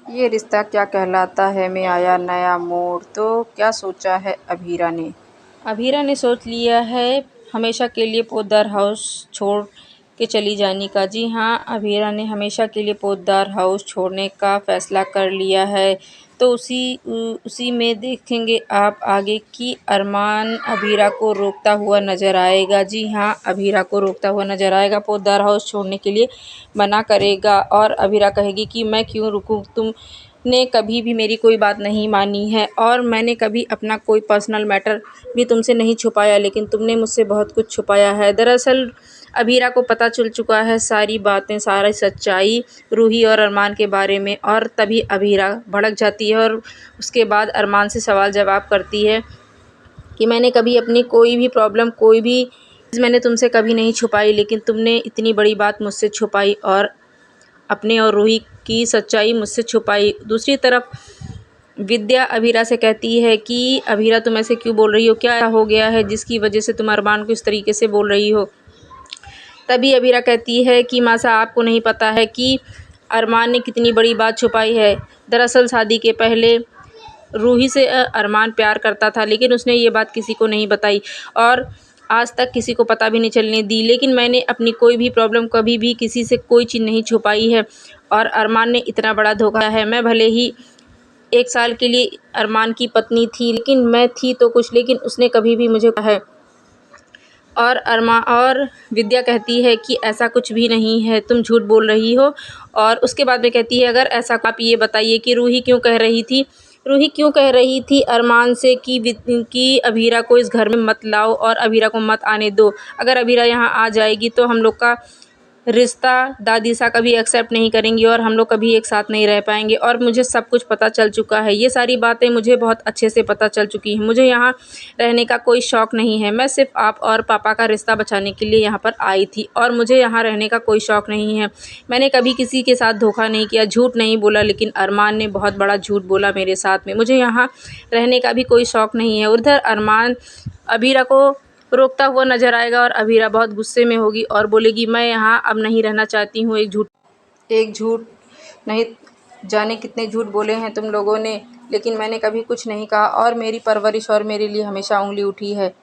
ये रिश्ता क्या कहलाता है में आया नया मोड़। तो क्या सोचा है अभीरा ने? अभीरा ने सोच लिया है हमेशा के लिए पोद्दार हाउस छोड़ के चली जाने का। जी हाँ, अभीरा ने हमेशा के लिए पोद्दार हाउस छोड़ने का फैसला कर लिया है। तो उसी में देखेंगे आप आगे कि अरमान अभीरा को रोकता हुआ नजर आएगा। जी हाँ, अभीरा को रोकता हुआ नजर आएगा, पोद्दार हाउस छोड़ने के लिए मना करेगा और अभीरा कहेगी कि मैं क्यों रुकूं, तुमने कभी भी मेरी कोई बात नहीं मानी है और मैंने कभी अपना कोई पर्सनल मैटर भी तुमसे नहीं छुपाया, लेकिन तुमने मुझसे बहुत कुछ छुपाया है। दरअसल अभीरा को पता चल चुका है सारी बातें, सारी सच्चाई रूही और अरमान के बारे में। और तभी अभीरा भड़क जाती है और उसके बाद अरमान से सवाल जवाब करती है कि मैंने कभी अपनी कोई भी प्रॉब्लम, कोई भी चीज़ मैंने तुमसे कभी नहीं छुपाई, लेकिन तुमने इतनी बड़ी बात मुझसे छुपाई और अपने और रूही की सच्चाई मुझसे छुपाई। दूसरी तरफ विद्या अभीरा से कहती है कि अभीरा, तुम ऐसे क्यों बोल रही हो? क्या हो गया है जिसकी वजह से तुम अरमान को इस तरीके से बोल रही हो? तभी अभीरा कहती है कि मासा, आपको नहीं पता है कि अरमान ने कितनी बड़ी बात छुपाई है। दरअसल शादी के पहले रूही से अरमान प्यार करता था, लेकिन उसने ये बात किसी को नहीं बताई और आज तक किसी को पता भी नहीं चलने दी। लेकिन मैंने अपनी कोई भी प्रॉब्लम कभी भी किसी से कोई चीज़ नहीं छुपाई है और अरमान ने इतना बड़ा धोखा है। मैं भले ही 1 साल के लिए अरमान की पत्नी थी, लेकिन मैं थी तो कुछ, लेकिन उसने कभी भी मुझे कहा है। और विद्या कहती है कि ऐसा कुछ भी नहीं है, तुम झूठ बोल रही हो। और उसके बाद में कहती है, अगर ऐसा आप ये बताइए कि रूही क्यों कह रही थी अरमान से कि अभीरा को इस घर में मत लाओ और अभीरा को मत आने दो। अगर अभीरा यहाँ आ जाएगी तो हम लोग का रिश्ता दादी सा कभी एक्सेप्ट नहीं करेंगी और हम लोग कभी एक साथ नहीं रह पाएंगे। और मुझे सब कुछ पता चल चुका है, ये सारी बातें मुझे बहुत अच्छे से पता चल चुकी हैं। मुझे यहाँ रहने का कोई शौक़ नहीं है, मैं सिर्फ आप और पापा का रिश्ता बचाने के लिए यहाँ पर आई थी और मुझे यहाँ रहने का कोई शौक़ नहीं है। मैंने कभी किसी के साथ धोखा नहीं किया, झूठ नहीं बोला, लेकिन अरमान ने बहुत बड़ा झूठ बोला मेरे साथ में। मुझे यहाँ रहने का भी कोई शौक़ नहीं है। उधर अरमान अभीरा को रोकता हुआ नजर आएगा और अभीरा बहुत गुस्से में होगी और बोलेगी, मैं यहाँ अब नहीं रहना चाहती हूँ। एक झूठ नहीं, जाने कितने झूठ बोले हैं तुम लोगों ने, लेकिन मैंने कभी कुछ नहीं कहा और मेरी परवरिश और मेरे लिए हमेशा उंगली उठी है।